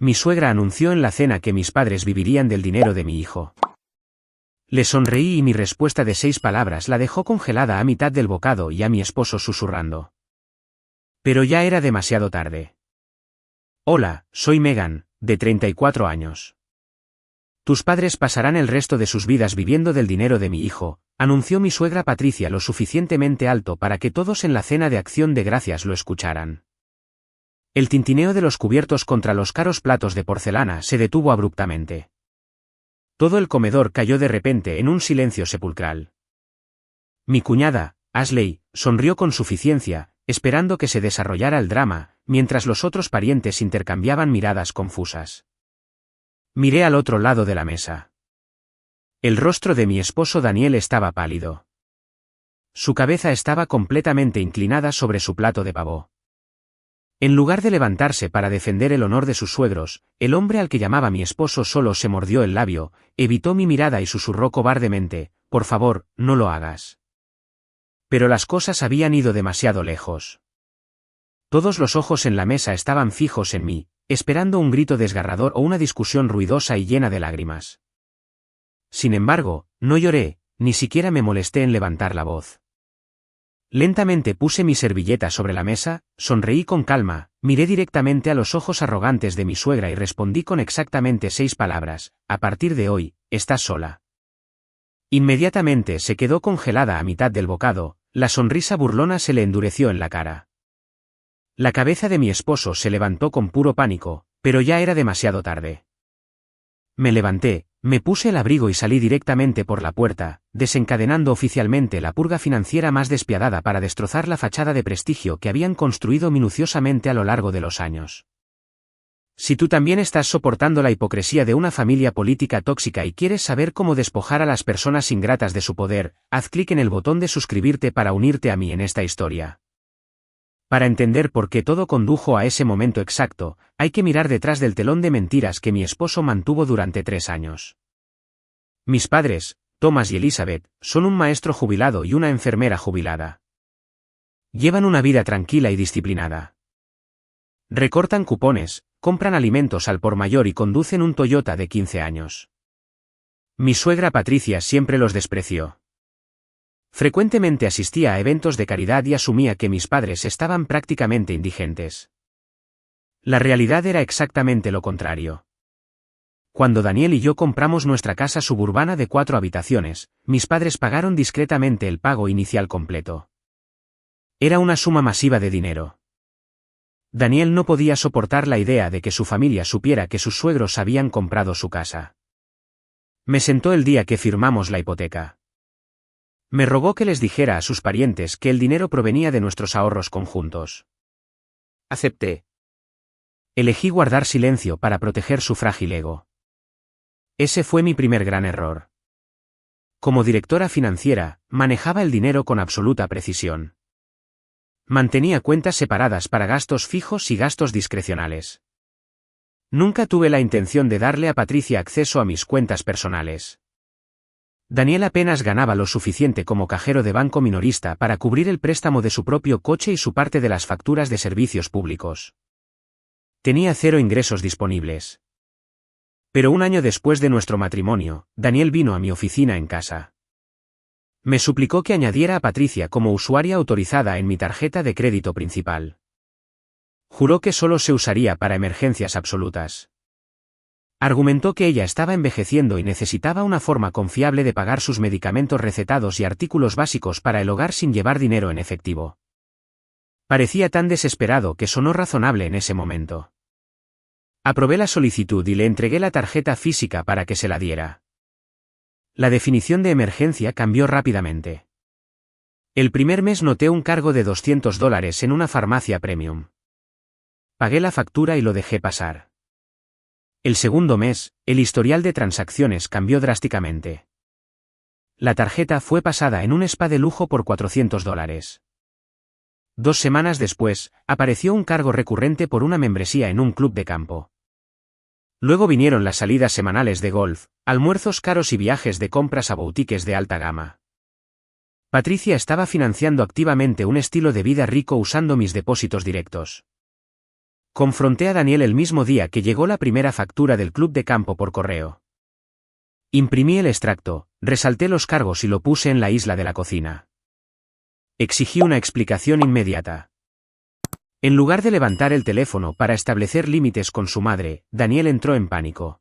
Mi suegra anunció en la cena que mis padres vivirían del dinero de mi hijo. Le sonreí y mi respuesta de 6 palabras la dejó congelada a mitad del bocado y a mi esposo susurrando. Pero ya era demasiado tarde. Hola, soy Megan, de 34 años. Tus padres pasarán el resto de sus vidas viviendo del dinero de mi hijo, anunció mi suegra Patricia lo suficientemente alto para que todos en la cena de acción de gracias lo escucharan. El tintineo de los cubiertos contra los caros platos de porcelana se detuvo abruptamente. Todo el comedor cayó de repente en un silencio sepulcral. Mi cuñada, Ashley, sonrió con suficiencia, esperando que se desarrollara el drama, mientras los otros parientes intercambiaban miradas confusas. Miré al otro lado de la mesa. El rostro de mi esposo Daniel estaba pálido. Su cabeza estaba completamente inclinada sobre su plato de pavó. En lugar de levantarse para defender el honor de sus suegros, el hombre al que llamaba mi esposo solo se mordió el labio, evitó mi mirada y susurró cobardemente, «Por favor, no lo hagas». Pero las cosas habían ido demasiado lejos. Todos los ojos en la mesa estaban fijos en mí, esperando un grito desgarrador o una discusión ruidosa y llena de lágrimas. Sin embargo, no lloré, ni siquiera me molesté en levantar la voz. Lentamente puse mi servilleta sobre la mesa, sonreí con calma, miré directamente a los ojos arrogantes de mi suegra y respondí con exactamente 6 palabras, «A partir de hoy, estás sola». Inmediatamente se quedó congelada a mitad del bocado, la sonrisa burlona se le endureció en la cara. La cabeza de mi esposo se levantó con puro pánico, pero ya era demasiado tarde. Me levanté, me puse el abrigo y salí directamente por la puerta, desencadenando oficialmente la purga financiera más despiadada para destrozar la fachada de prestigio que habían construido minuciosamente a lo largo de los años. Si tú también estás soportando la hipocresía de una familia política tóxica y quieres saber cómo despojar a las personas ingratas de su poder, haz clic en el botón de suscribirte para unirte a mí en esta historia. Para entender por qué todo condujo a ese momento exacto, hay que mirar detrás del telón de mentiras que mi esposo mantuvo durante 3 años. Mis padres, Thomas y Elizabeth, son un maestro jubilado y una enfermera jubilada. Llevan una vida tranquila y disciplinada. Recortan cupones, compran alimentos al por mayor y conducen un Toyota de 15 años. Mi suegra Patricia siempre los despreció. Frecuentemente asistía a eventos de caridad y asumía que mis padres estaban prácticamente indigentes. La realidad era exactamente lo contrario. Cuando Daniel y yo compramos nuestra casa suburbana de 4 habitaciones, mis padres pagaron discretamente el pago inicial completo. Era una suma masiva de dinero. Daniel no podía soportar la idea de que su familia supiera que sus suegros habían comprado su casa. Me sentó el día que firmamos la hipoteca. Me rogó que les dijera a sus parientes que el dinero provenía de nuestros ahorros conjuntos. Acepté. Elegí guardar silencio para proteger su frágil ego. Ese fue mi primer gran error. Como directora financiera, manejaba el dinero con absoluta precisión. Mantenía cuentas separadas para gastos fijos y gastos discrecionales. Nunca tuve la intención de darle a Patricia acceso a mis cuentas personales. Daniel apenas ganaba lo suficiente como cajero de banco minorista para cubrir el préstamo de su propio coche y su parte de las facturas de servicios públicos. Tenía 0 ingresos disponibles. Pero un año después de nuestro matrimonio, Daniel vino a mi oficina en casa. Me suplicó que añadiera a Patricia como usuaria autorizada en mi tarjeta de crédito principal. Juró que solo se usaría para emergencias absolutas. Argumentó que ella estaba envejeciendo y necesitaba una forma confiable de pagar sus medicamentos recetados y artículos básicos para el hogar sin llevar dinero en efectivo. Parecía tan desesperado que sonó razonable en ese momento. Aprobé la solicitud y le entregué la tarjeta física para que se la diera. La definición de emergencia cambió rápidamente. El primer mes noté un cargo de $200 en una farmacia premium. Pagué la factura y lo dejé pasar. El segundo mes, el historial de transacciones cambió drásticamente. La tarjeta fue pasada en un spa de lujo por $400. 2 semanas después, apareció un cargo recurrente por una membresía en un club de campo. Luego vinieron las salidas semanales de golf, almuerzos caros y viajes de compras a boutiques de alta gama. Patricia estaba financiando activamente un estilo de vida rico usando mis depósitos directos. Confronté a Daniel el mismo día que llegó la primera factura del club de campo por correo. Imprimí el extracto, resalté los cargos y lo puse en la isla de la cocina. Exigí una explicación inmediata. En lugar de levantar el teléfono para establecer límites con su madre, Daniel entró en pánico.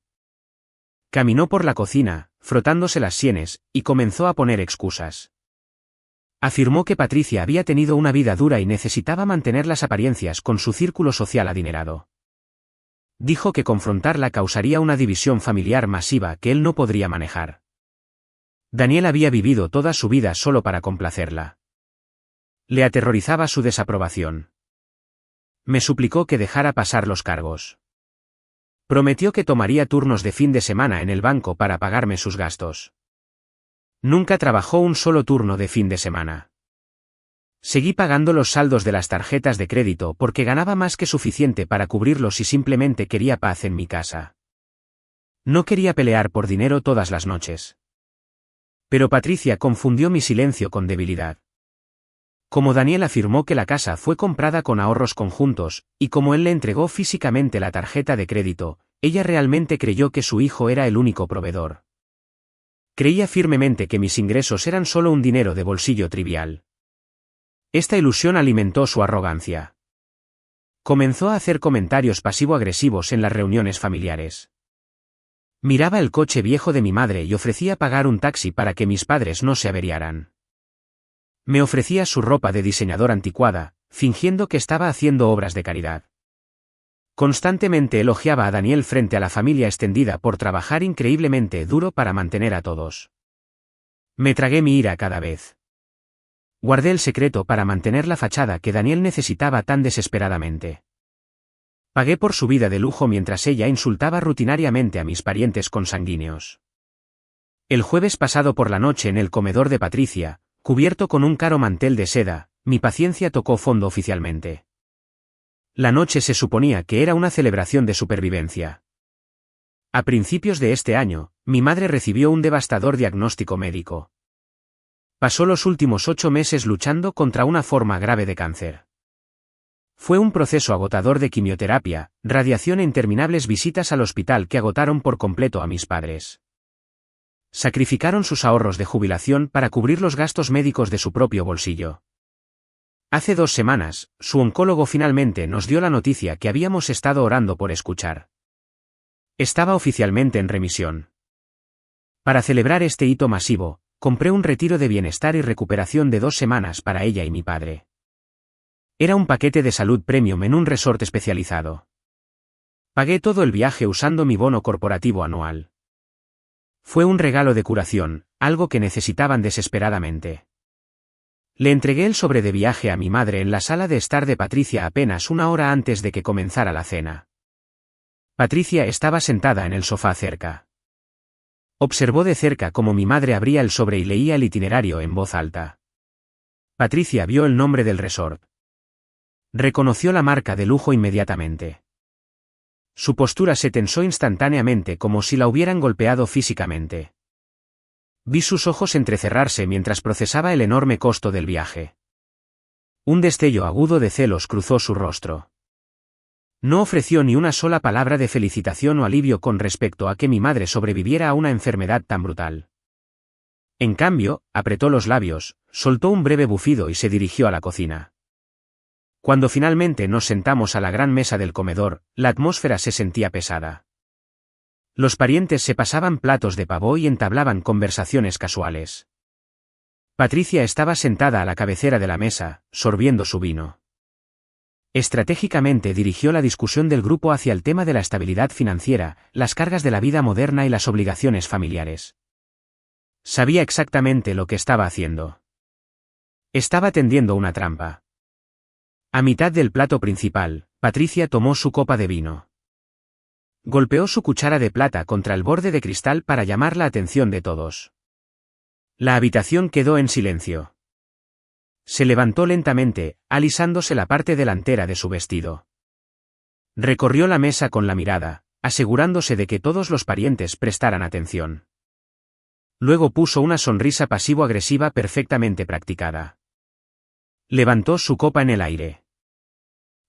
Caminó por la cocina, frotándose las sienes, y comenzó a poner excusas. Afirmó que Patricia había tenido una vida dura y necesitaba mantener las apariencias con su círculo social adinerado. Dijo que confrontarla causaría una división familiar masiva que él no podría manejar. Daniel había vivido toda su vida solo para complacerla. Le aterrorizaba su desaprobación. Me suplicó que dejara pasar los cargos. Prometió que tomaría turnos de fin de semana en el banco para pagarme sus gastos. Nunca trabajó un solo turno de fin de semana. Seguí pagando los saldos de las tarjetas de crédito porque ganaba más que suficiente para cubrirlos y simplemente quería paz en mi casa. No quería pelear por dinero todas las noches. Pero Patricia confundió mi silencio con debilidad. Como Daniel afirmó que la casa fue comprada con ahorros conjuntos, y como él le entregó físicamente la tarjeta de crédito, ella realmente creyó que su hijo era el único proveedor. Creía firmemente que mis ingresos eran solo un dinero de bolsillo trivial. Esta ilusión alimentó su arrogancia. Comenzó a hacer comentarios pasivo-agresivos en las reuniones familiares. Miraba el coche viejo de mi madre y ofrecía pagar un taxi para que mis padres no se averiaran. Me ofrecía su ropa de diseñador anticuada, fingiendo que estaba haciendo obras de caridad. Constantemente elogiaba a Daniel frente a la familia extendida por trabajar increíblemente duro para mantener a todos. Me tragué mi ira cada vez. Guardé el secreto para mantener la fachada que Daniel necesitaba tan desesperadamente. Pagué por su vida de lujo mientras ella insultaba rutinariamente a mis parientes consanguíneos. El jueves pasado por la noche en el comedor de Patricia, cubierto con un caro mantel de seda, mi paciencia tocó fondo oficialmente. La noche se suponía que era una celebración de supervivencia. A principios de este año, mi madre recibió un devastador diagnóstico médico. Pasó los últimos 8 meses luchando contra una forma grave de cáncer. Fue un proceso agotador de quimioterapia, radiación e interminables visitas al hospital que agotaron por completo a mis padres. Sacrificaron sus ahorros de jubilación para cubrir los gastos médicos de su propio bolsillo. Hace 2 semanas, su oncólogo finalmente nos dio la noticia que habíamos estado orando por escuchar. Estaba oficialmente en remisión. Para celebrar este hito masivo, compré un retiro de bienestar y recuperación de 2 semanas para ella y mi padre. Era un paquete de salud premium en un resort especializado. Pagué todo el viaje usando mi bono corporativo anual. Fue un regalo de curación, algo que necesitaban desesperadamente. Le entregué el sobre de viaje a mi madre en la sala de estar de Patricia apenas 1 hora antes de que comenzara la cena. Patricia estaba sentada en el sofá cerca. Observó de cerca cómo mi madre abría el sobre y leía el itinerario en voz alta. Patricia vio el nombre del resort. Reconoció la marca de lujo inmediatamente. Su postura se tensó instantáneamente como si la hubieran golpeado físicamente. Vi sus ojos entrecerrarse mientras procesaba el enorme costo del viaje. Un destello agudo de celos cruzó su rostro. No ofreció ni una sola palabra de felicitación o alivio con respecto a que mi madre sobreviviera a una enfermedad tan brutal. En cambio, apretó los labios, soltó un breve bufido y se dirigió a la cocina. Cuando finalmente nos sentamos a la gran mesa del comedor, la atmósfera se sentía pesada. Los parientes se pasaban platos de pavo y entablaban conversaciones casuales. Patricia estaba sentada a la cabecera de la mesa, sorbiendo su vino. Estratégicamente dirigió la discusión del grupo hacia el tema de la estabilidad financiera, las cargas de la vida moderna y las obligaciones familiares. Sabía exactamente lo que estaba haciendo. Estaba tendiendo una trampa. A mitad del plato principal, Patricia tomó su copa de vino. Golpeó su cuchara de plata contra el borde de cristal para llamar la atención de todos. La habitación quedó en silencio. Se levantó lentamente, alisándose la parte delantera de su vestido. Recorrió la mesa con la mirada, asegurándose de que todos los parientes prestaran atención. Luego puso una sonrisa pasivo-agresiva perfectamente practicada. Levantó su copa en el aire.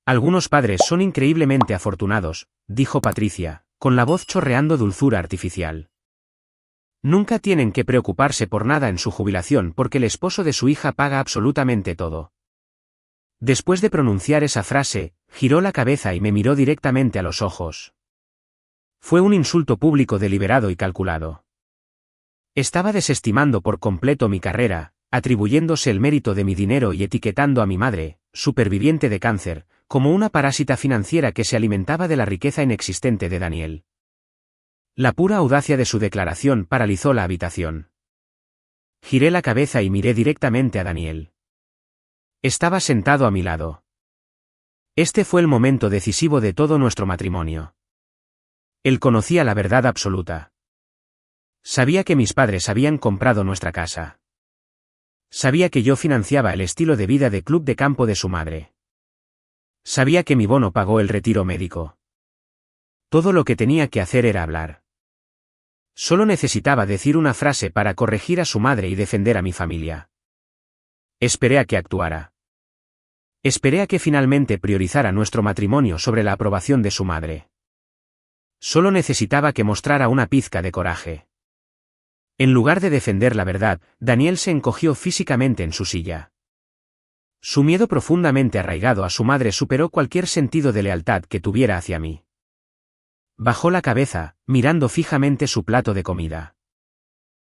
Algunos padres son increíblemente afortunados, dijo Patricia, con la voz chorreando dulzura artificial. Nunca tienen que preocuparse por nada en su jubilación porque el esposo de su hija paga absolutamente todo. Después de pronunciar esa frase, giró la cabeza y me miró directamente a los ojos. Fue un insulto público deliberado y calculado. Estaba desestimando por completo mi carrera, atribuyéndose el mérito de mi dinero y etiquetando a mi madre, superviviente de cáncer, como una parásita financiera que se alimentaba de la riqueza inexistente de Daniel. La pura audacia de su declaración paralizó la habitación. Giré la cabeza y miré directamente a Daniel. Estaba sentado a mi lado. Este fue el momento decisivo de todo nuestro matrimonio. Él conocía la verdad absoluta. Sabía que mis padres habían comprado nuestra casa. Sabía que yo financiaba el estilo de vida de club de campo de su madre. Sabía que mi bono pagó el retiro médico. Todo lo que tenía que hacer era hablar. Solo necesitaba decir una frase para corregir a su madre y defender a mi familia. Esperé a que actuara. Esperé a que finalmente priorizara nuestro matrimonio sobre la aprobación de su madre. Solo necesitaba que mostrara una pizca de coraje. En lugar de defender la verdad, Daniel se encogió físicamente en su silla. Su miedo profundamente arraigado a su madre superó cualquier sentido de lealtad que tuviera hacia mí. Bajó la cabeza, mirando fijamente su plato de comida.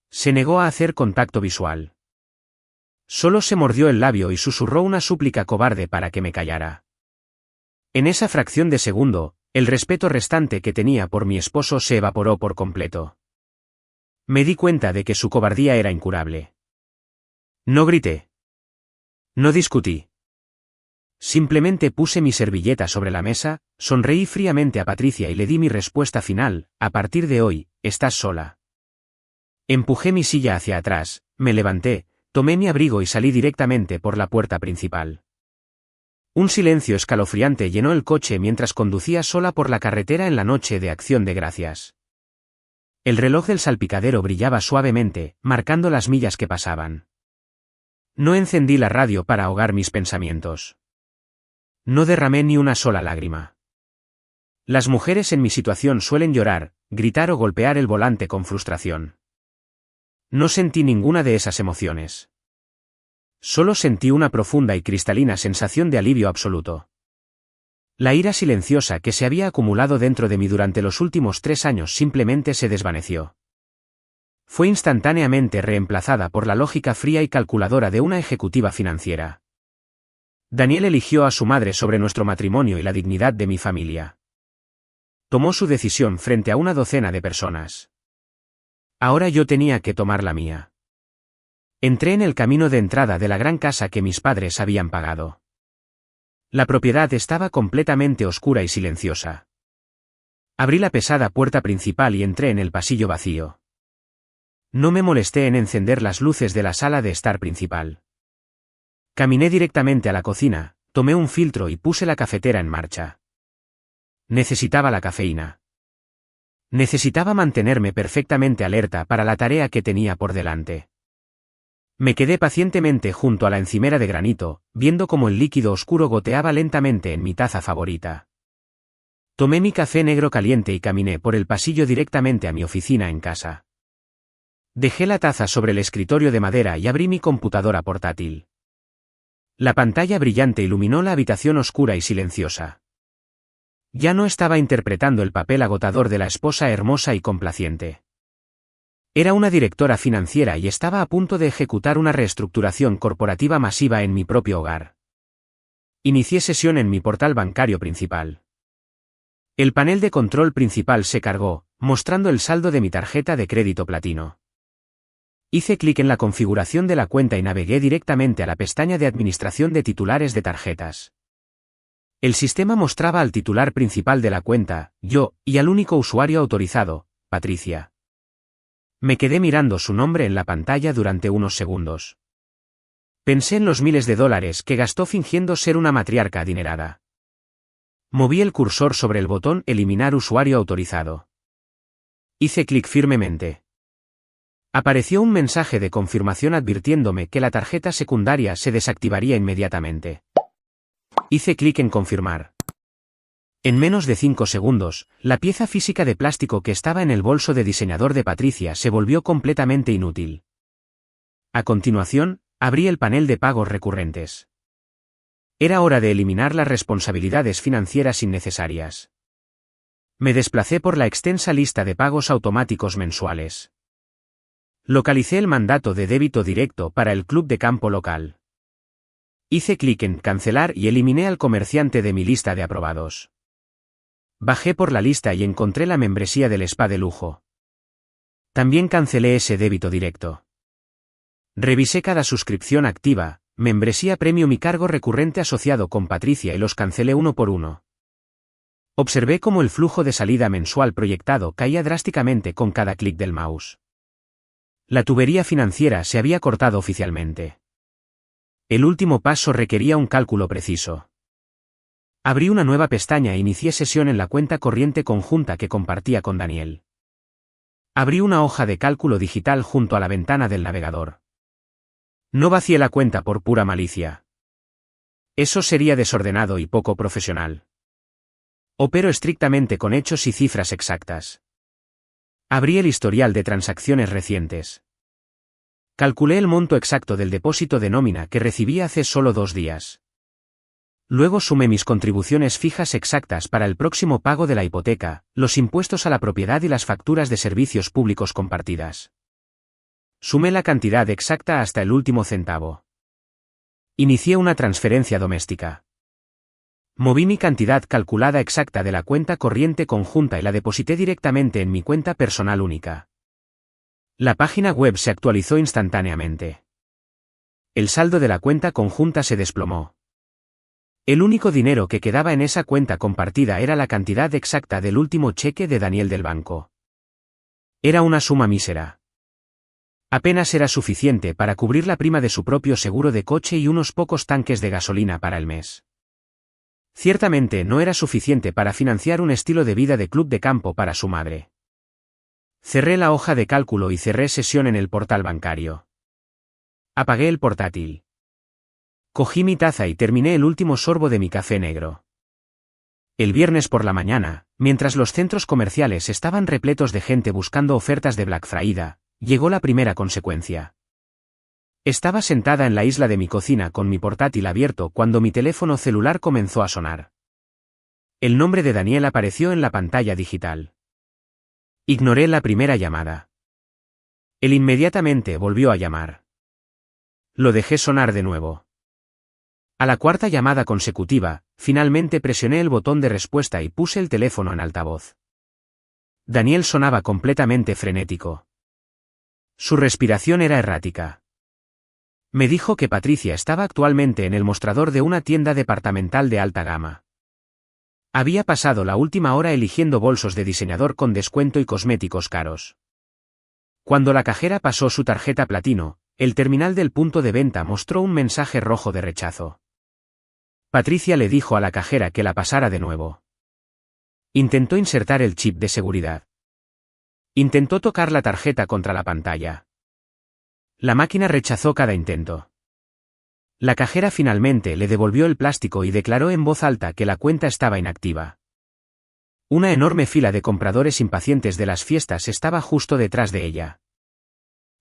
Se negó a hacer contacto visual. Solo se mordió el labio y susurró una súplica cobarde para que me callara. En esa fracción de segundo, el respeto restante que tenía por mi esposo se evaporó por completo. Me di cuenta de que su cobardía era incurable. No grité. No discutí. Simplemente puse mi servilleta sobre la mesa, sonreí fríamente a Patricia y le di mi respuesta final: a partir de hoy, estás sola. Empujé mi silla hacia atrás, me levanté, tomé mi abrigo y salí directamente por la puerta principal. Un silencio escalofriante llenó el coche mientras conducía sola por la carretera en la noche de Acción de Gracias. El reloj del salpicadero brillaba suavemente, marcando las millas que pasaban. No encendí la radio para ahogar mis pensamientos. No derramé ni una sola lágrima. Las mujeres en mi situación suelen llorar, gritar o golpear el volante con frustración. No sentí ninguna de esas emociones. Solo sentí una profunda y cristalina sensación de alivio absoluto. La ira silenciosa que se había acumulado dentro de mí durante los últimos 3 años simplemente se desvaneció. Fue instantáneamente reemplazada por la lógica fría y calculadora de una ejecutiva financiera. Daniel eligió a su madre sobre nuestro matrimonio y la dignidad de mi familia. Tomó su decisión frente a una docena de personas. Ahora yo tenía que tomar la mía. Entré en el camino de entrada de la gran casa que mis padres habían pagado. La propiedad estaba completamente oscura y silenciosa. Abrí la pesada puerta principal y entré en el pasillo vacío. No me molesté en encender las luces de la sala de estar principal. Caminé directamente a la cocina, tomé un filtro y puse la cafetera en marcha. Necesitaba la cafeína. Necesitaba mantenerme perfectamente alerta para la tarea que tenía por delante. Me quedé pacientemente junto a la encimera de granito, viendo cómo el líquido oscuro goteaba lentamente en mi taza favorita. Tomé mi café negro caliente y caminé por el pasillo directamente a mi oficina en casa. Dejé la taza sobre el escritorio de madera y abrí mi computadora portátil. La pantalla brillante iluminó la habitación oscura y silenciosa. Ya no estaba interpretando el papel agotador de la esposa hermosa y complaciente. Era una directora financiera y estaba a punto de ejecutar una reestructuración corporativa masiva en mi propio hogar. Inicié sesión en mi portal bancario principal. El panel de control principal se cargó, mostrando el saldo de mi tarjeta de crédito platino. Hice clic en la configuración de la cuenta y navegué directamente a la pestaña de administración de titulares de tarjetas. El sistema mostraba al titular principal de la cuenta, yo, y al único usuario autorizado, Patricia. Me quedé mirando su nombre en la pantalla durante unos segundos. Pensé en los miles de dólares que gastó fingiendo ser una matriarca adinerada. Moví el cursor sobre el botón Eliminar usuario autorizado. Hice clic firmemente. Apareció un mensaje de confirmación advirtiéndome que la tarjeta secundaria se desactivaría inmediatamente. Hice clic en confirmar. En menos de 5 segundos, la pieza física de plástico que estaba en el bolso de diseñador de Patricia se volvió completamente inútil. A continuación, abrí el panel de pagos recurrentes. Era hora de eliminar las responsabilidades financieras innecesarias. Me desplacé por la extensa lista de pagos automáticos mensuales. Localicé el mandato de débito directo para el club de campo local. Hice clic en cancelar y eliminé al comerciante de mi lista de aprobados. Bajé por la lista y encontré la membresía del spa de lujo. También cancelé ese débito directo. Revisé cada suscripción activa, membresía premium y cargo recurrente asociado con Patricia y los cancelé uno por uno. Observé cómo el flujo de salida mensual proyectado caía drásticamente con cada clic del mouse. La tubería financiera se había cortado oficialmente. El último paso requería un cálculo preciso. Abrí una nueva pestaña e inicié sesión en la cuenta corriente conjunta que compartía con Daniel. Abrí una hoja de cálculo digital junto a la ventana del navegador. No vacié la cuenta por pura malicia. Eso sería desordenado y poco profesional. Opero estrictamente con hechos y cifras exactas. Abrí el historial de transacciones recientes. Calculé el monto exacto del depósito de nómina que recibí hace solo 2 días. Luego sumé mis contribuciones fijas exactas para el próximo pago de la hipoteca, los impuestos a la propiedad y las facturas de servicios públicos compartidas. Sumé la cantidad exacta hasta el último centavo. Inicié una transferencia doméstica. Moví mi cantidad calculada exacta de la cuenta corriente conjunta y la deposité directamente en mi cuenta personal única. La página web se actualizó instantáneamente. El saldo de la cuenta conjunta se desplomó. El único dinero que quedaba en esa cuenta compartida era la cantidad exacta del último cheque de Daniel del banco. Era una suma mísera. Apenas era suficiente para cubrir la prima de su propio seguro de coche y unos pocos tanques de gasolina para el mes. Ciertamente no era suficiente para financiar un estilo de vida de club de campo para su madre. Cerré la hoja de cálculo y cerré sesión en el portal bancario. Apagué el portátil. Cogí mi taza y terminé el último sorbo de mi café negro. El viernes por la mañana, mientras los centros comerciales estaban repletos de gente buscando ofertas de Black Friday, llegó la primera consecuencia. Estaba sentada en la isla de mi cocina con mi portátil abierto cuando mi teléfono celular comenzó a sonar. El nombre de Daniel apareció en la pantalla digital. Ignoré la primera llamada. Él inmediatamente volvió a llamar. Lo dejé sonar de nuevo. A la cuarta llamada consecutiva, finalmente presioné el botón de respuesta y puse el teléfono en altavoz. Daniel sonaba completamente frenético. Su respiración era errática. Me dijo que Patricia estaba actualmente en el mostrador de una tienda departamental de alta gama. Había pasado la última hora eligiendo bolsos de diseñador con descuento y cosméticos caros. Cuando la cajera pasó su tarjeta platino, el terminal del punto de venta mostró un mensaje rojo de rechazo. Patricia le dijo a la cajera que la pasara de nuevo. Intentó insertar el chip de seguridad. Intentó tocar la tarjeta contra la pantalla. La máquina rechazó cada intento. La cajera finalmente le devolvió el plástico y declaró en voz alta que la cuenta estaba inactiva. Una enorme fila de compradores impacientes de las fiestas estaba justo detrás de ella.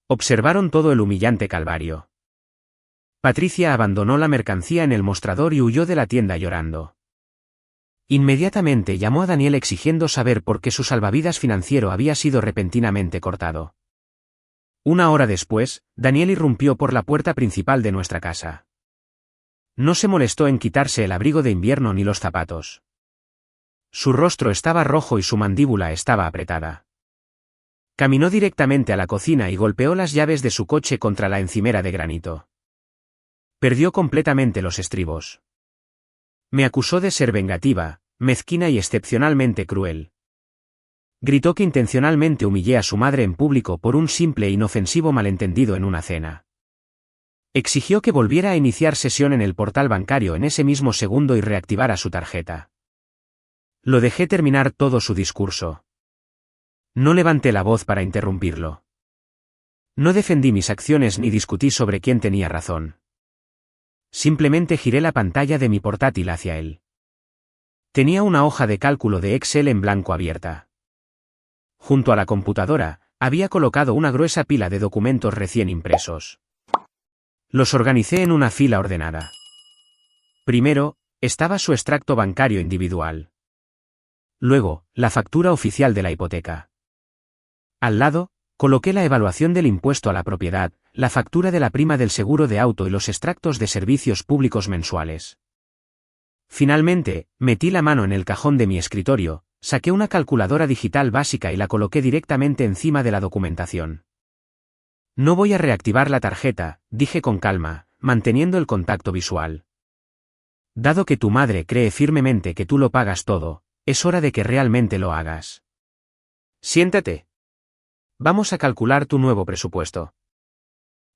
Observaron todo el humillante calvario. Patricia abandonó la mercancía en el mostrador y huyó de la tienda llorando. Inmediatamente llamó a Daniel exigiendo saber por qué su salvavidas financiero había sido repentinamente cortado. Una hora después, Daniel irrumpió por la puerta principal de nuestra casa. No se molestó en quitarse el abrigo de invierno ni los zapatos. Su rostro estaba rojo y su mandíbula estaba apretada. Caminó directamente a la cocina y golpeó las llaves de su coche contra la encimera de granito. Perdió completamente los estribos. Me acusó de ser vengativa, mezquina y excepcionalmente cruel. Gritó que intencionalmente humillé a su madre en público por un simple e inofensivo malentendido en una cena. Exigió que volviera a iniciar sesión en el portal bancario en ese mismo segundo y reactivara su tarjeta. Lo dejé terminar todo su discurso. No levanté la voz para interrumpirlo. No defendí mis acciones ni discutí sobre quién tenía razón. Simplemente giré la pantalla de mi portátil hacia él. Tenía una hoja de cálculo de Excel en blanco abierta. Junto a la computadora, había colocado una gruesa pila de documentos recién impresos. Los organicé en una fila ordenada. Primero, estaba su extracto bancario individual. Luego, la factura oficial de la hipoteca. Al lado, coloqué la evaluación del impuesto a la propiedad, la factura de la prima del seguro de auto y los extractos de servicios públicos mensuales. Finalmente, metí la mano en el cajón de mi escritorio, saqué una calculadora digital básica y la coloqué directamente encima de la documentación. No voy a reactivar la tarjeta, dije con calma, manteniendo el contacto visual. Dado que tu madre cree firmemente que tú lo pagas todo, es hora de que realmente lo hagas. Siéntate. Vamos a calcular tu nuevo presupuesto.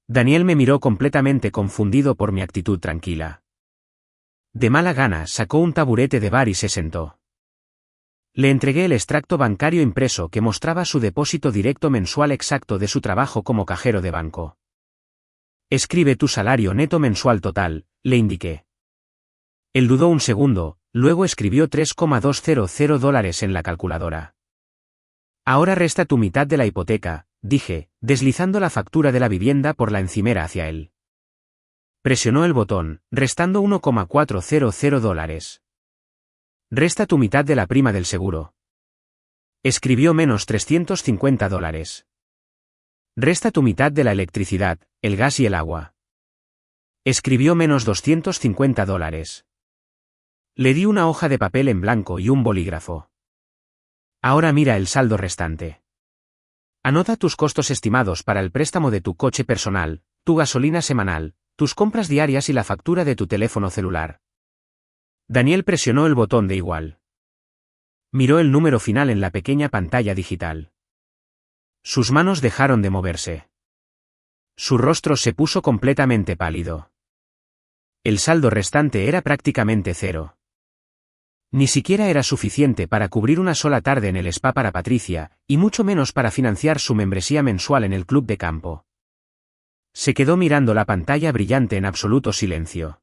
Daniel me miró completamente confundido por mi actitud tranquila. De mala gana sacó un taburete de bar y se sentó. Le entregué el extracto bancario impreso que mostraba su depósito directo mensual exacto de su trabajo como cajero de banco. Escribe tu salario neto mensual total, le indiqué. Él dudó un segundo, luego escribió $3,200 en la calculadora. Ahora resta tu mitad de la hipoteca, dije, deslizando la factura de la vivienda por la encimera hacia él. Presionó el botón, restando $1,400. Resta tu mitad de la prima del seguro. Escribió menos $350. Resta tu mitad de la electricidad, el gas y el agua. Escribió menos $250. Le di una hoja de papel en blanco y un bolígrafo. Ahora mira el saldo restante. Anota tus costos estimados para el préstamo de tu coche personal, tu gasolina semanal, tus compras diarias y la factura de tu teléfono celular. Daniel presionó el botón de igual. Miró el número final en la pequeña pantalla digital. Sus manos dejaron de moverse. Su rostro se puso completamente pálido. El saldo restante era prácticamente cero. Ni siquiera era suficiente para cubrir una sola tarde en el spa para Patricia, y mucho menos para financiar su membresía mensual en el club de campo. Se quedó mirando la pantalla brillante en absoluto silencio.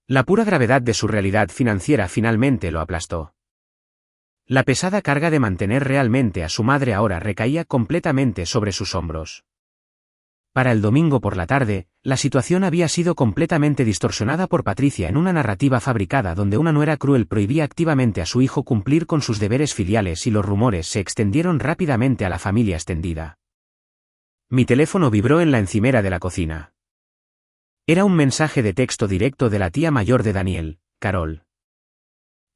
La pura gravedad de su realidad financiera finalmente lo aplastó. La pesada carga de mantener realmente a su madre ahora recaía completamente sobre sus hombros. Para el domingo por la tarde, la situación había sido completamente distorsionada por Patricia en una narrativa fabricada donde una nuera cruel prohibía activamente a su hijo cumplir con sus deberes filiales y los rumores se extendieron rápidamente a la familia extendida. Mi teléfono vibró en la encimera de la cocina. Era un mensaje de texto directo de la tía mayor de Daniel, Carol.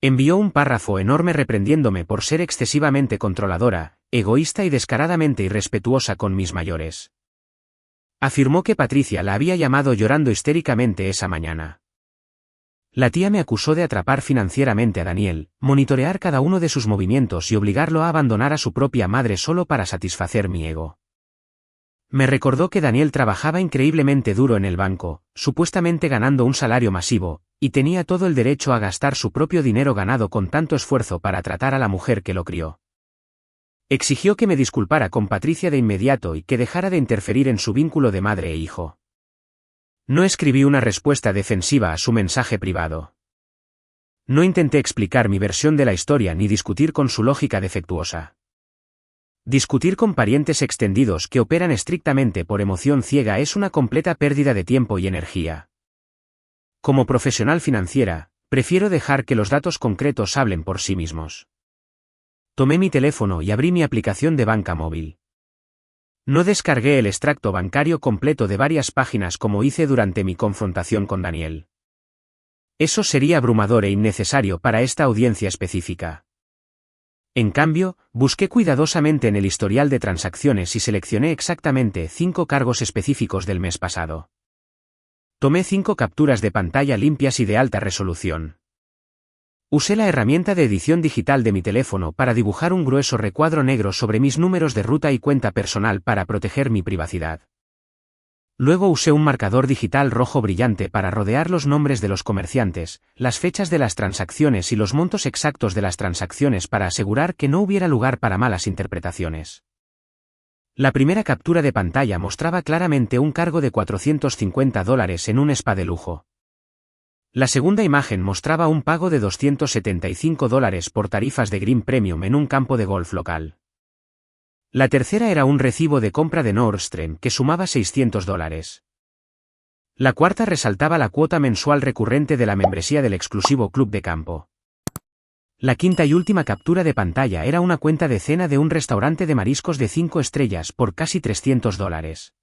Envió un párrafo enorme reprendiéndome por ser excesivamente controladora, egoísta y descaradamente irrespetuosa con mis mayores. Afirmó que Patricia la había llamado llorando histéricamente esa mañana. La tía me acusó de atrapar financieramente a Daniel, monitorear cada uno de sus movimientos y obligarlo a abandonar a su propia madre solo para satisfacer mi ego. Me recordó que Daniel trabajaba increíblemente duro en el banco, supuestamente ganando un salario masivo, y tenía todo el derecho a gastar su propio dinero ganado con tanto esfuerzo para tratar a la mujer que lo crió. Exigió que me disculpara con Patricia de inmediato y que dejara de interferir en su vínculo de madre e hijo. No escribí una respuesta defensiva a su mensaje privado. No intenté explicar mi versión de la historia ni discutir con su lógica defectuosa. Discutir con parientes extendidos que operan estrictamente por emoción ciega es una completa pérdida de tiempo y energía. Como profesional financiera, prefiero dejar que los datos concretos hablen por sí mismos. Tomé mi teléfono y abrí mi aplicación de banca móvil. No descargué el extracto bancario completo de varias páginas como hice durante mi confrontación con Daniel. Eso sería abrumador e innecesario para esta audiencia específica. En cambio, busqué cuidadosamente en el historial de transacciones y seleccioné exactamente 5 cargos específicos del mes pasado. Tomé 5 capturas de pantalla limpias y de alta resolución. Usé la herramienta de edición digital de mi teléfono para dibujar un grueso recuadro negro sobre mis números de ruta y cuenta personal para proteger mi privacidad. Luego usé un marcador digital rojo brillante para rodear los nombres de los comerciantes, las fechas de las transacciones y los montos exactos de las transacciones para asegurar que no hubiera lugar para malas interpretaciones. La primera captura de pantalla mostraba claramente un cargo de $450 en un spa de lujo, La segunda imagen mostraba un pago de $275 por tarifas de Green Premium en un campo de golf local. La tercera era un recibo de compra de Nordstrom que sumaba $600. La cuarta resaltaba la cuota mensual recurrente de la membresía del exclusivo club de campo. La quinta y última captura de pantalla era una cuenta de cena de un restaurante de mariscos de 5 estrellas por casi $300.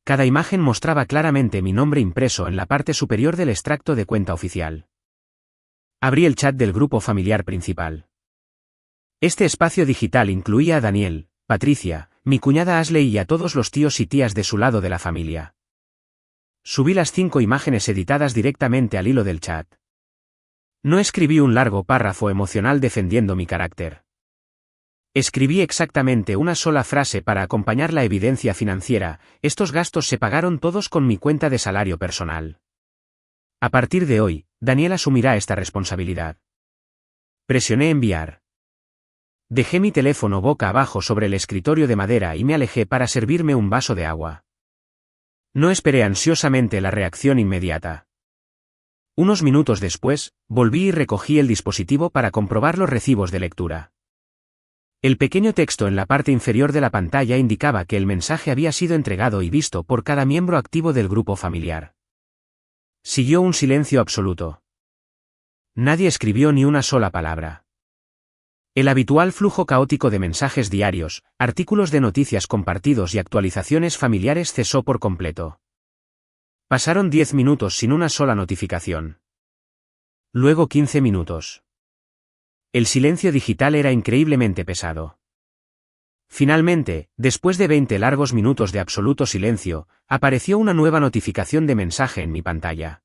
Cada imagen mostraba claramente mi nombre impreso en la parte superior del extracto de cuenta oficial. Abrí el chat del grupo familiar principal. Este espacio digital incluía a Daniel, Patricia, mi cuñada Ashley y a todos los tíos y tías de su lado de la familia. Subí las 5 imágenes editadas directamente al hilo del chat. No escribí un largo párrafo emocional defendiendo mi carácter. Escribí exactamente una sola frase para acompañar la evidencia financiera: estos gastos se pagaron todos con mi cuenta de salario personal. A partir de hoy, Daniel asumirá esta responsabilidad. Presioné enviar. Dejé mi teléfono boca abajo sobre el escritorio de madera y me alejé para servirme un vaso de agua. No esperé ansiosamente la reacción inmediata. Unos minutos después, volví y recogí el dispositivo para comprobar los recibos de lectura. El pequeño texto en la parte inferior de la pantalla indicaba que el mensaje había sido entregado y visto por cada miembro activo del grupo familiar. Siguió un silencio absoluto. Nadie escribió ni una sola palabra. El habitual flujo caótico de mensajes diarios, artículos de noticias compartidos y actualizaciones familiares cesó por completo. Pasaron 10 minutos sin una sola notificación. Luego 15 minutos. El silencio digital era increíblemente pesado. Finalmente, después de 20 largos minutos de absoluto silencio, apareció una nueva notificación de mensaje en mi pantalla.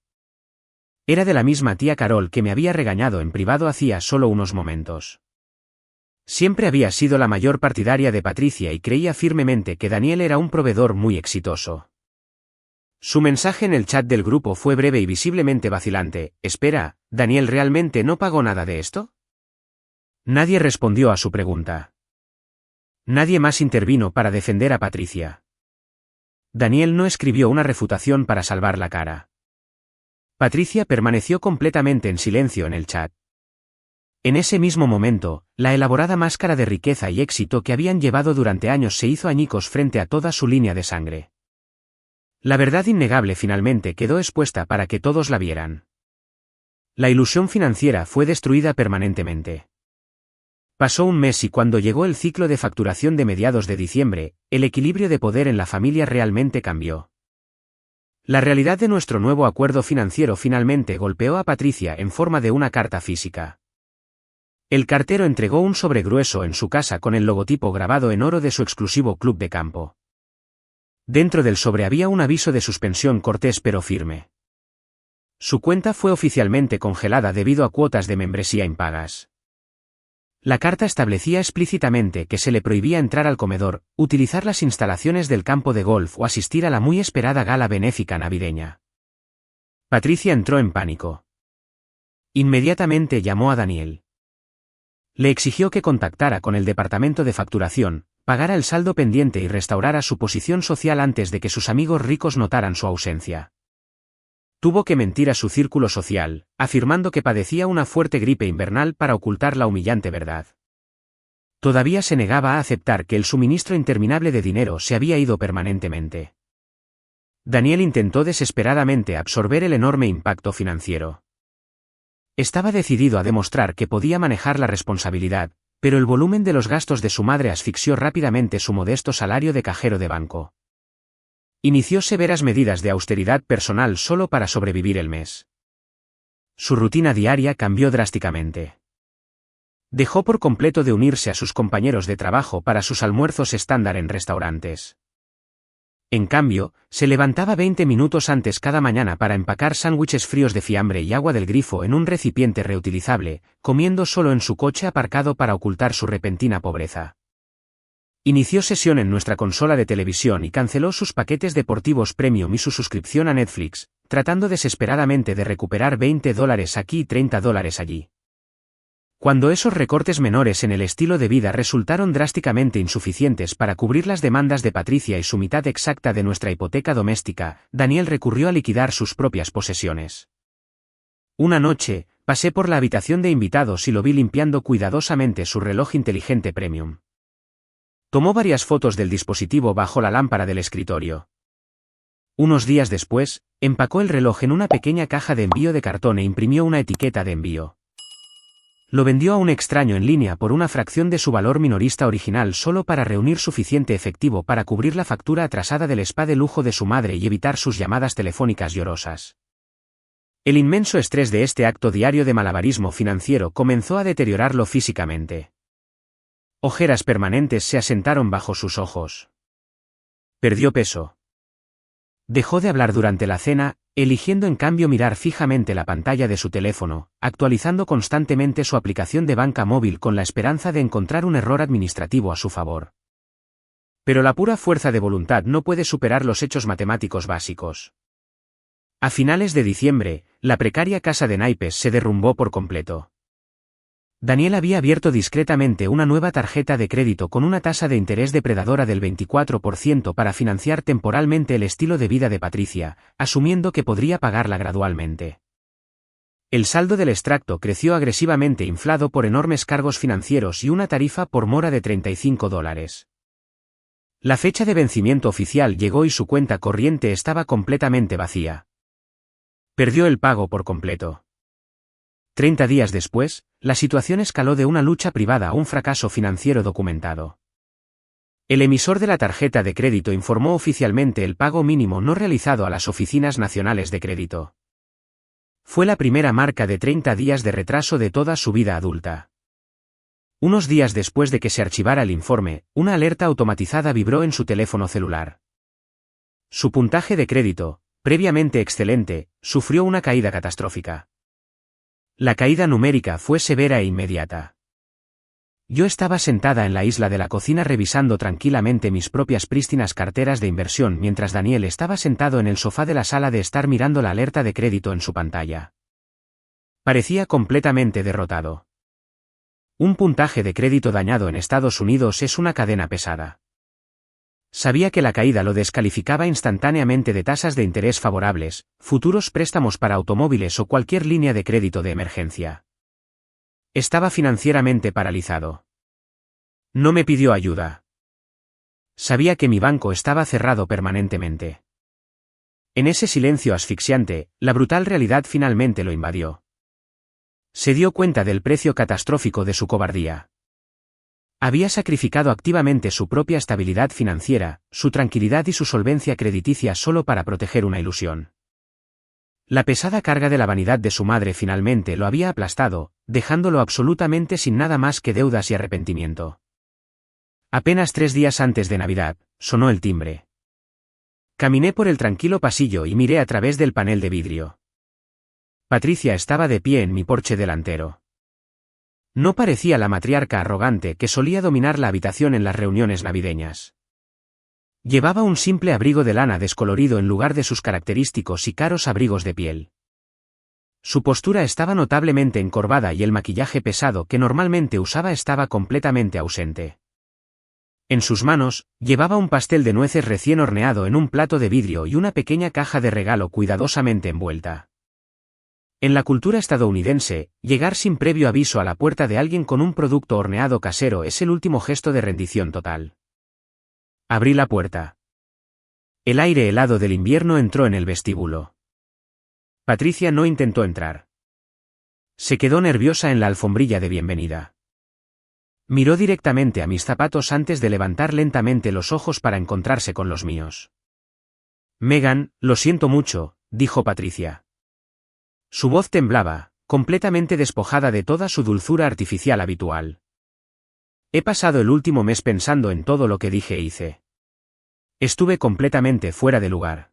Era de la misma tía Carol que me había regañado en privado hacía solo unos momentos. Siempre había sido la mayor partidaria de Patricia y creía firmemente que Daniel era un proveedor muy exitoso. Su mensaje en el chat del grupo fue breve y visiblemente vacilante: espera, ¿Daniel realmente no pagó nada de esto? Nadie respondió a su pregunta. Nadie más intervino para defender a Patricia. Daniel no escribió una refutación para salvar la cara. Patricia permaneció completamente en silencio en el chat. En ese mismo momento, la elaborada máscara de riqueza y éxito que habían llevado durante años se hizo añicos frente a toda su línea de sangre. La verdad innegable finalmente quedó expuesta para que todos la vieran. La ilusión financiera fue destruida permanentemente. Pasó un mes y cuando llegó el ciclo de facturación de mediados de diciembre, el equilibrio de poder en la familia realmente cambió. La realidad de nuestro nuevo acuerdo financiero finalmente golpeó a Patricia en forma de una carta física. El cartero entregó un sobre grueso en su casa con el logotipo grabado en oro de su exclusivo club de campo. Dentro del sobre había un aviso de suspensión cortés pero firme. Su cuenta fue oficialmente congelada debido a cuotas de membresía impagas. La carta establecía explícitamente que se le prohibía entrar al comedor, utilizar las instalaciones del campo de golf o asistir a la muy esperada gala benéfica navideña. Patricia entró en pánico. Inmediatamente llamó a Daniel. Le exigió que contactara con el departamento de facturación, pagara el saldo pendiente y restaurara su posición social antes de que sus amigos ricos notaran su ausencia. Tuvo que mentir a su círculo social, afirmando que padecía una fuerte gripe invernal para ocultar la humillante verdad. Todavía se negaba a aceptar que el suministro interminable de dinero se había ido permanentemente. Daniel intentó desesperadamente absorber el enorme impacto financiero. Estaba decidido a demostrar que podía manejar la responsabilidad, pero el volumen de los gastos de su madre asfixió rápidamente su modesto salario de cajero de banco. Inició severas medidas de austeridad personal solo para sobrevivir el mes. Su rutina diaria cambió drásticamente. Dejó por completo de unirse a sus compañeros de trabajo para sus almuerzos estándar en restaurantes. En cambio, se levantaba 20 minutos antes cada mañana para empacar sándwiches fríos de fiambre y agua del grifo en un recipiente reutilizable, comiendo solo en su coche aparcado para ocultar su repentina pobreza. Inició sesión en nuestra consola de televisión y canceló sus paquetes deportivos premium y su suscripción a Netflix, tratando desesperadamente de recuperar $20 aquí y $30 allí. Cuando esos recortes menores en el estilo de vida resultaron drásticamente insuficientes para cubrir las demandas de Patricia y su mitad exacta de nuestra hipoteca doméstica, Daniel recurrió a liquidar sus propias posesiones. Una noche, pasé por la habitación de invitados y lo vi limpiando cuidadosamente su reloj inteligente premium. Tomó varias fotos del dispositivo bajo la lámpara del escritorio. Unos días después, empacó el reloj en una pequeña caja de envío de cartón e imprimió una etiqueta de envío. Lo vendió a un extraño en línea por una fracción de su valor minorista original solo para reunir suficiente efectivo para cubrir la factura atrasada del spa de lujo de su madre y evitar sus llamadas telefónicas llorosas. El inmenso estrés de este acto diario de malabarismo financiero comenzó a deteriorarlo físicamente. Ojeras permanentes se asentaron bajo sus ojos. Perdió peso. Dejó de hablar durante la cena, eligiendo en cambio mirar fijamente la pantalla de su teléfono, actualizando constantemente su aplicación de banca móvil con la esperanza de encontrar un error administrativo a su favor. Pero la pura fuerza de voluntad no puede superar los hechos matemáticos básicos. A finales de diciembre, la precaria casa de naipes se derrumbó por completo. Daniel había abierto discretamente una nueva tarjeta de crédito con una tasa de interés depredadora del 24% para financiar temporalmente el estilo de vida de Patricia, asumiendo que podría pagarla gradualmente. El saldo del extracto creció agresivamente inflado por enormes cargos financieros y una tarifa por mora de $35. La fecha de vencimiento oficial llegó y su cuenta corriente estaba completamente vacía. Perdió el pago por completo. 30 días después, la situación escaló de una lucha privada a un fracaso financiero documentado. El emisor de la tarjeta de crédito informó oficialmente el pago mínimo no realizado a las oficinas nacionales de crédito. Fue la primera marca de 30 días de retraso de toda su vida adulta. Unos días después de que se archivara el informe, una alerta automatizada vibró en su teléfono celular. Su puntaje de crédito, previamente excelente, sufrió una caída catastrófica. La caída numérica fue severa e inmediata. Yo estaba sentada en la isla de la cocina revisando tranquilamente mis propias prístinas carteras de inversión mientras Daniel estaba sentado en el sofá de la sala de estar mirando la alerta de crédito en su pantalla. Parecía completamente derrotado. Un puntaje de crédito dañado en Estados Unidos es una cadena pesada. Sabía que la caída lo descalificaba instantáneamente de tasas de interés favorables, futuros préstamos para automóviles o cualquier línea de crédito de emergencia. Estaba financieramente paralizado. No me pidió ayuda. Sabía que mi banco estaba cerrado permanentemente. En ese silencio asfixiante, la brutal realidad finalmente lo invadió. Se dio cuenta del precio catastrófico de su cobardía. Había sacrificado activamente su propia estabilidad financiera, su tranquilidad y su solvencia crediticia solo para proteger una ilusión. La pesada carga de la vanidad de su madre finalmente lo había aplastado, dejándolo absolutamente sin nada más que deudas y arrepentimiento. Apenas 3 días antes de Navidad, sonó el timbre. Caminé por el tranquilo pasillo y miré a través del panel de vidrio. Patricia estaba de pie en mi porche delantero. No parecía la matriarca arrogante que solía dominar la habitación en las reuniones navideñas. Llevaba un simple abrigo de lana descolorido en lugar de sus característicos y caros abrigos de piel. Su postura estaba notablemente encorvada y el maquillaje pesado que normalmente usaba estaba completamente ausente. En sus manos, llevaba un pastel de nueces recién horneado en un plato de vidrio y una pequeña caja de regalo cuidadosamente envuelta. En la cultura estadounidense, llegar sin previo aviso a la puerta de alguien con un producto horneado casero es el último gesto de rendición total. Abrí la puerta. El aire helado del invierno entró en el vestíbulo. Patricia no intentó entrar. Se quedó nerviosa en la alfombrilla de bienvenida. Miró directamente a mis zapatos antes de levantar lentamente los ojos para encontrarse con los míos. Megan, lo siento mucho, dijo Patricia. Su voz temblaba, completamente despojada de toda su dulzura artificial habitual. He pasado el último mes pensando en todo lo que dije e hice. Estuve completamente fuera de lugar.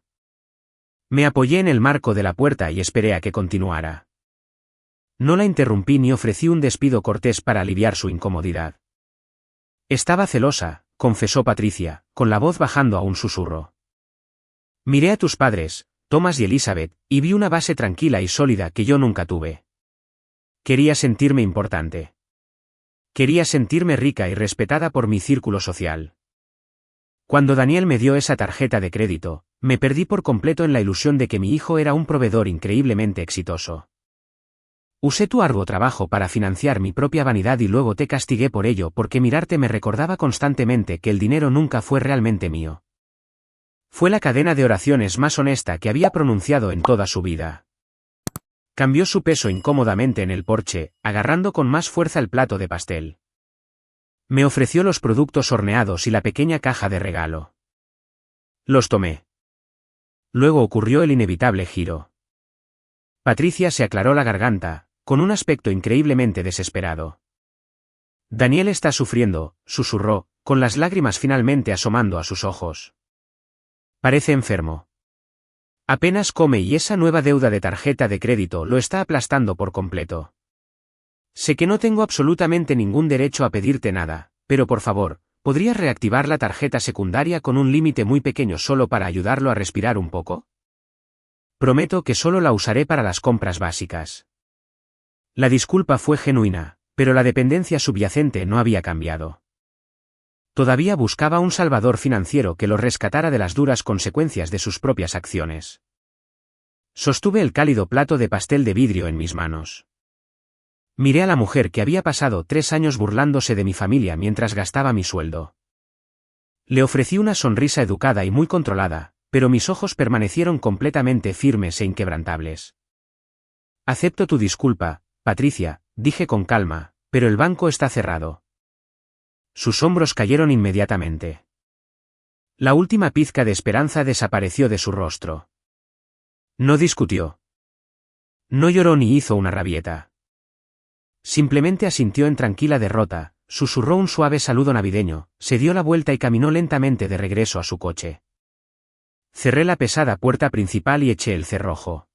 Me apoyé en el marco de la puerta y esperé a que continuara. No la interrumpí ni ofrecí un despido cortés para aliviar su incomodidad. Estaba celosa, confesó Patricia, con la voz bajando a un susurro. Miré a tus padres, Thomas y Elizabeth, y vi una base tranquila y sólida que yo nunca tuve. Quería sentirme importante. Quería sentirme rica y respetada por mi círculo social. Cuando Daniel me dio esa tarjeta de crédito, me perdí por completo en la ilusión de que mi hijo era un proveedor increíblemente exitoso. Usé tu arduo trabajo para financiar mi propia vanidad y luego te castigué por ello porque mirarte me recordaba constantemente que el dinero nunca fue realmente mío. Fue la cadena de oraciones más honesta que había pronunciado en toda su vida. Cambió su peso incómodamente en el porche, agarrando con más fuerza el plato de pastel. Me ofreció los productos horneados y la pequeña caja de regalo. Los tomé. Luego ocurrió el inevitable giro. Patricia se aclaró la garganta, con un aspecto increíblemente desesperado. Daniel está sufriendo, susurró, con las lágrimas finalmente asomando a sus ojos. Parece enfermo. Apenas come y esa nueva deuda de tarjeta de crédito lo está aplastando por completo. Sé que no tengo absolutamente ningún derecho a pedirte nada, pero por favor, ¿podrías reactivar la tarjeta secundaria con un límite muy pequeño solo para ayudarlo a respirar un poco? Prometo que solo la usaré para las compras básicas. La disculpa fue genuina, pero la dependencia subyacente no había cambiado. Todavía buscaba un salvador financiero que lo rescatara de las duras consecuencias de sus propias acciones. Sostuve el cálido plato de pastel de vidrio en mis manos. Miré a la mujer que había pasado 3 años burlándose de mi familia mientras gastaba mi sueldo. Le ofrecí una sonrisa educada y muy controlada, pero mis ojos permanecieron completamente firmes e inquebrantables. Acepto tu disculpa, Patricia, dije con calma, pero el banco está cerrado. Sus hombros cayeron inmediatamente. La última pizca de esperanza desapareció de su rostro. No discutió. No lloró ni hizo una rabieta. Simplemente asintió en tranquila derrota, susurró un suave saludo navideño, se dio la vuelta y caminó lentamente de regreso a su coche. Cerré la pesada puerta principal y eché el cerrojo.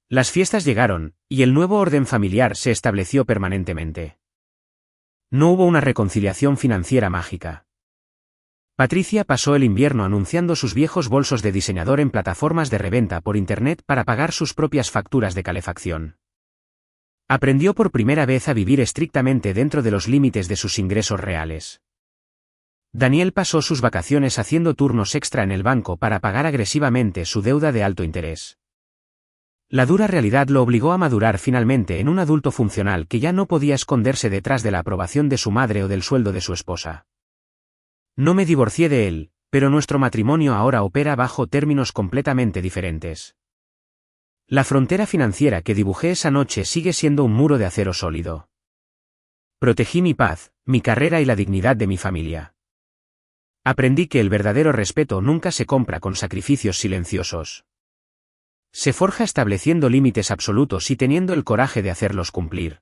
Las fiestas llegaron, y el nuevo orden familiar se estableció permanentemente. No hubo una reconciliación financiera mágica. Patricia pasó el invierno anunciando sus viejos bolsos de diseñador en plataformas de reventa por internet para pagar sus propias facturas de calefacción. Aprendió por primera vez a vivir estrictamente dentro de los límites de sus ingresos reales. Daniel pasó sus vacaciones haciendo turnos extra en el banco para pagar agresivamente su deuda de alto interés. La dura realidad lo obligó a madurar finalmente en un adulto funcional que ya no podía esconderse detrás de la aprobación de su madre o del sueldo de su esposa. No me divorcié de él, pero nuestro matrimonio ahora opera bajo términos completamente diferentes. La frontera financiera que dibujé esa noche sigue siendo un muro de acero sólido. Protegí mi paz, mi carrera y la dignidad de mi familia. Aprendí que el verdadero respeto nunca se compra con sacrificios silenciosos. Se forja estableciendo límites absolutos y teniendo el coraje de hacerlos cumplir.